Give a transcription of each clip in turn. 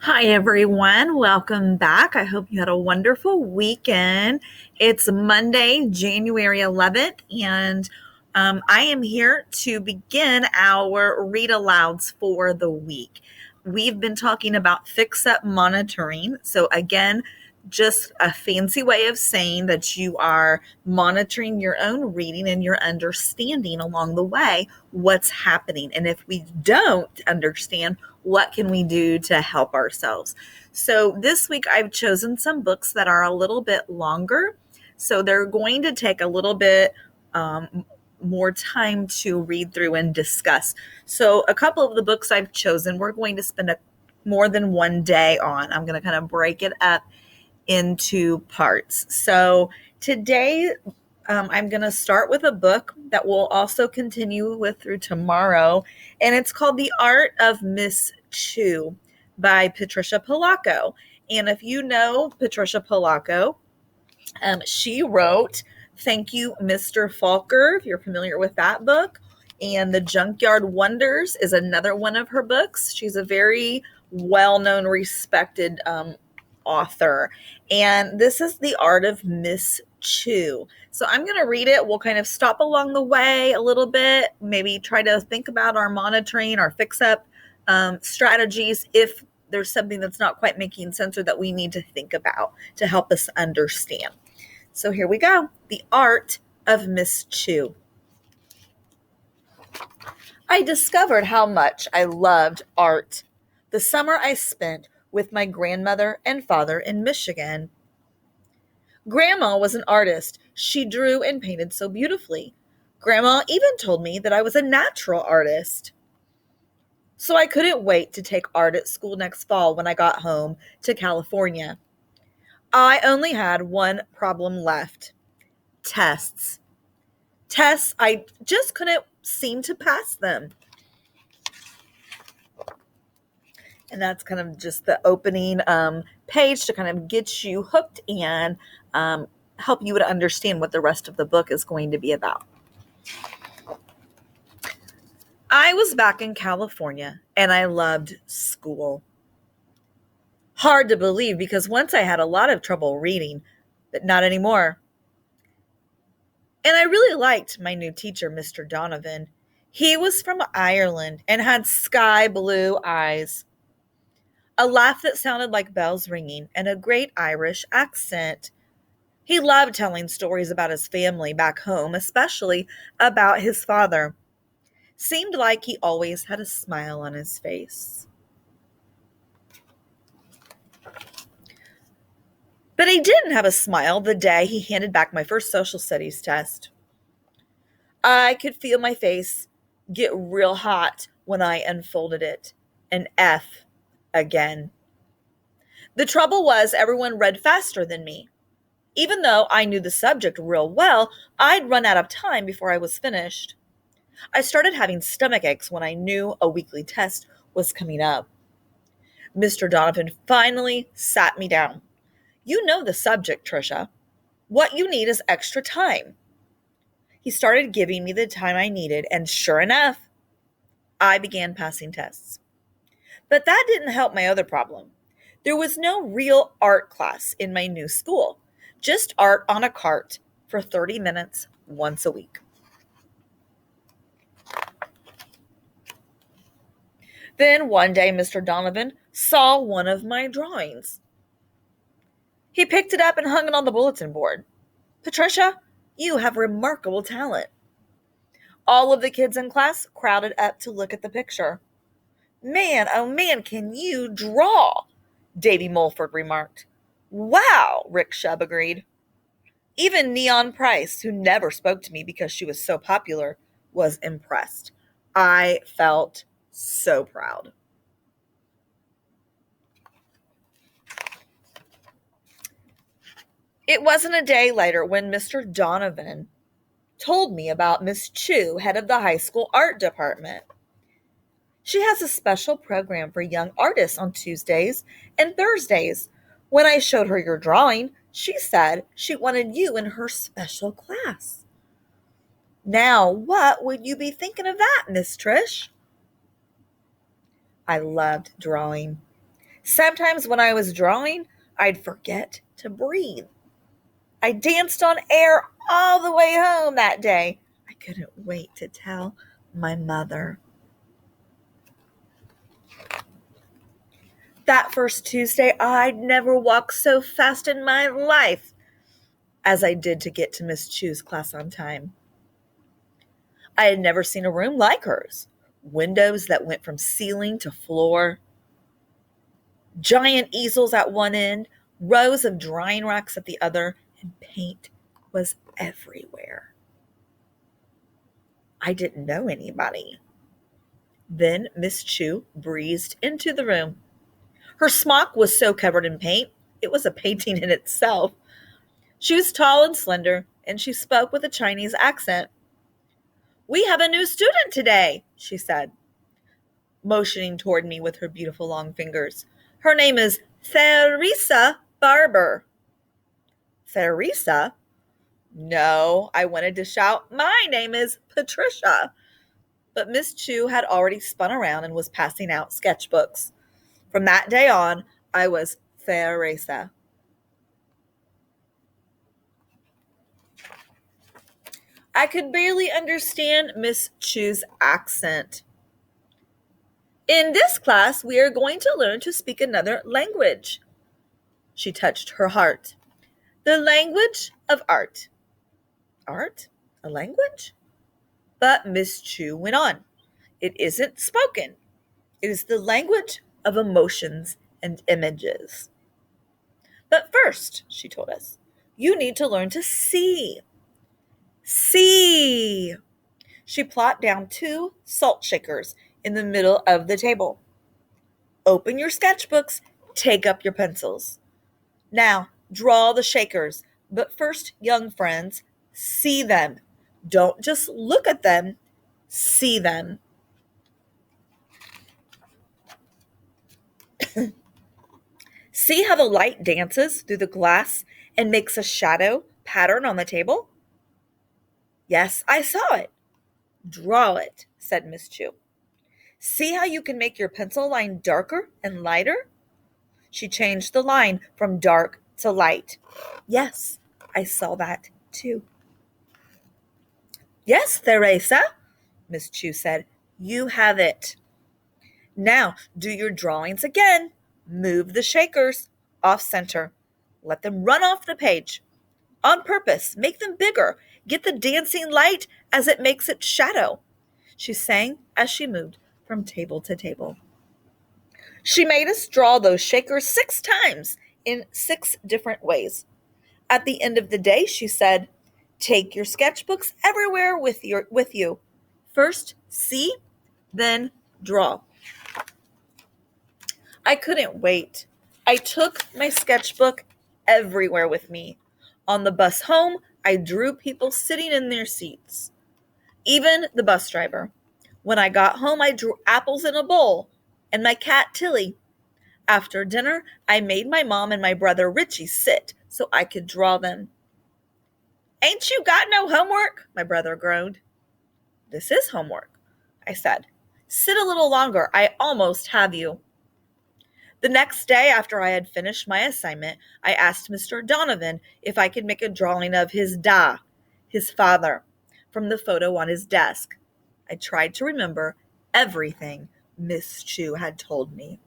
Hi, everyone. Welcome back. I hope you had a wonderful weekend. It's Monday, January 11th, and I am here to begin our read alouds for the week. We've been talking about fix up monitoring. So, again, just a fancy way of saying that you are monitoring your own reading and your understanding along the way what's happening. And if we don't understand, what can we do to help ourselves? So this week I've chosen some books that are a little bit longer. So they're going to take a little bit more time to read through and discuss. So a couple of the books I've chosen, we're going to spend more than one day on. I'm going to kind of break it up into parts. So today, I'm going to start with a book that we'll also continue with through tomorrow, and it's called The Art of Miss Chew by Patricia Polacco. And if you know Patricia Polacco, she wrote Thank You, Mr. Falker, if you're familiar with that book. And The Junkyard Wonders is another one of her books. She's a very well-known, respected author. And this is The Art of Miss Chew. So I'm going to read it. We'll kind of stop along the way a little bit, maybe try to think about our monitoring, our fix-up strategies if there's something that's not quite making sense or that we need to think about to help us understand. So here we go. The Art of Miss Chew. I discovered how much I loved art the summer I spent with my grandmother and father in Michigan. Grandma was an artist. She drew and painted so beautifully. Grandma even told me that I was a natural artist. So I couldn't wait to take art at school next fall when I got home to California. I only had one problem left: tests. Tests, I just couldn't seem to pass them. And that's kind of just the opening page to kind of get you hooked and help you to understand what the rest of the book is going to be about. I was back in California and I loved school. Hard to believe because once I had a lot of trouble reading, but not anymore. And I really liked my new teacher, Mr. Donovan. He was from Ireland and had sky blue eyes, a laugh that sounded like bells ringing, and a great Irish accent. He loved telling stories about his family back home, especially about his father. Seemed like he always had a smile on his face. But he didn't have a smile the day he handed back my first social studies test. I could feel my face get real hot when I unfolded it. An F again. The trouble was everyone read faster than me. Even though I knew the subject real well, I'd run out of time before I was finished. I started having stomach aches when I knew a weekly test was coming up. Mr. Donovan finally sat me down. You know the subject, Tricia. What you need is extra time. He started giving me the time I needed, and sure enough, I began passing tests. But that didn't help my other problem. There was no real art class in my new school, just art on a cart for 30 minutes once a week. Then one day, Mr. Donovan saw one of my drawings. He picked it up and hung it on the bulletin board. Patricia, you have remarkable talent. All of the kids in class crowded up to look at the picture. Man, oh man, can you draw? Davy Mulford remarked. Wow, Rick Shub agreed. Even Neon Price, who never spoke to me because she was so popular, was impressed. I felt so proud. It wasn't a day later when Mr. Donovan told me about Miss Chew, head of the high school art department. She has a special program for young artists on Tuesdays and Thursdays. When I showed her your drawing, she said she wanted you in her special class. Now, what would you be thinking of that, Miss Trish? I loved drawing. Sometimes when I was drawing, I'd forget to breathe. I danced on air all the way home that day. I couldn't wait to tell my mother. That first Tuesday, I'd never walked so fast in my life as I did to get to Miss Chu's class on time. I had never seen a room like hers. Windows that went from ceiling to floor, giant easels at one end, rows of drying racks at the other, and paint was everywhere. I didn't know anybody. Then Miss Chu breezed into the room. Her smock was so covered in paint, it was a painting in itself. She was tall and slender, and she spoke with a Chinese accent. "We have a new student today," she said, motioning toward me with her beautiful long fingers. "Her name is Theresa Barber." Theresa? No, I wanted to shout, "My name is Patricia." But Miss Chu had already spun around and was passing out sketchbooks. From that day on, I was Theresa. I could barely understand Miss Chu's accent. "In this class, we are going to learn to speak another language." She touched her heart. "The language of art." Art? A language? But Miss Chu went on. "It isn't spoken. It is the language of emotions and images. But first," she told us, "you need to learn to see." See. She plopped down 2 salt shakers in the middle of the table. "Open your sketchbooks, take up your pencils. Now, draw the shakers, but first, young friends, see them. Don't just look at them, see them." See how the light dances through the glass and makes a shadow pattern on the table? Yes, I saw it. Draw it, said Miss Chu. See how you can make your pencil line darker and lighter? She changed the line from dark to light. Yes, I saw that too. Yes, Theresa, Miss Chu said. You have it. Now do your drawings again. Move the shakers off center. Let them run off the page. On purpose, make them bigger. Get the dancing light as it makes its shadow, she sang as she moved from table to table. She made us draw those shakers 6 times in 6 different ways. At the end of the day, she said, take your sketchbooks everywhere with you. First, see, then draw. I couldn't wait. I took my sketchbook everywhere with me. On the bus home, I drew people sitting in their seats, even the bus driver. When I got home, I drew apples in a bowl and my cat Tilly. After dinner, I made my mom and my brother Richie sit so I could draw them. Ain't you got no homework? My brother groaned. This is homework, I said. Sit a little longer. I almost have you. The next day, after I had finished my assignment, I asked Mr. Donovan if I could make a drawing of his his father, from the photo on his desk. I tried to remember everything Miss Chu had told me.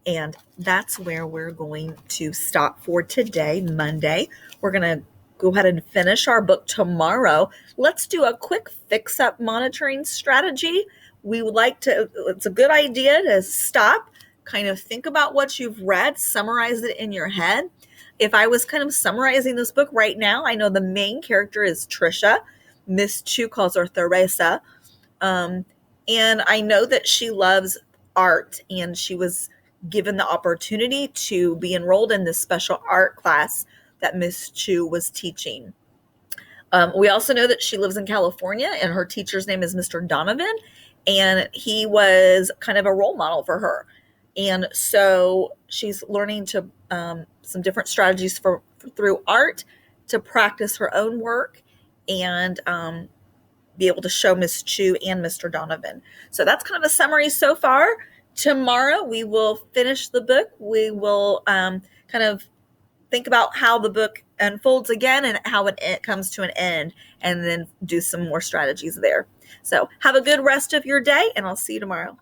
And that's where we're going to stop for today, Monday. We're going to go ahead and finish our book tomorrow. Let's do a quick fix-up monitoring strategy. It's a good idea to stop, kind of think about what you've read, summarize it in your head. If I was kind of summarizing this book right now, I know the main character is Trisha. Miss Chu calls her Theresa. And I know that she loves art, and she was given the opportunity to be enrolled in this special art class that Miss Chu was teaching. We also know that she lives in California, and her teacher's name is Mr. Donovan, and he was kind of a role model for her. And so she's learning to some different strategies through art to practice her own work and be able to show Miss Chu and Mr. Donovan. So that's kind of a summary so far. Tomorrow we will finish the book. We will kind of think about how the book unfolds again and how it comes to an end, and then do some more strategies there. So have a good rest of your day, and I'll see you tomorrow.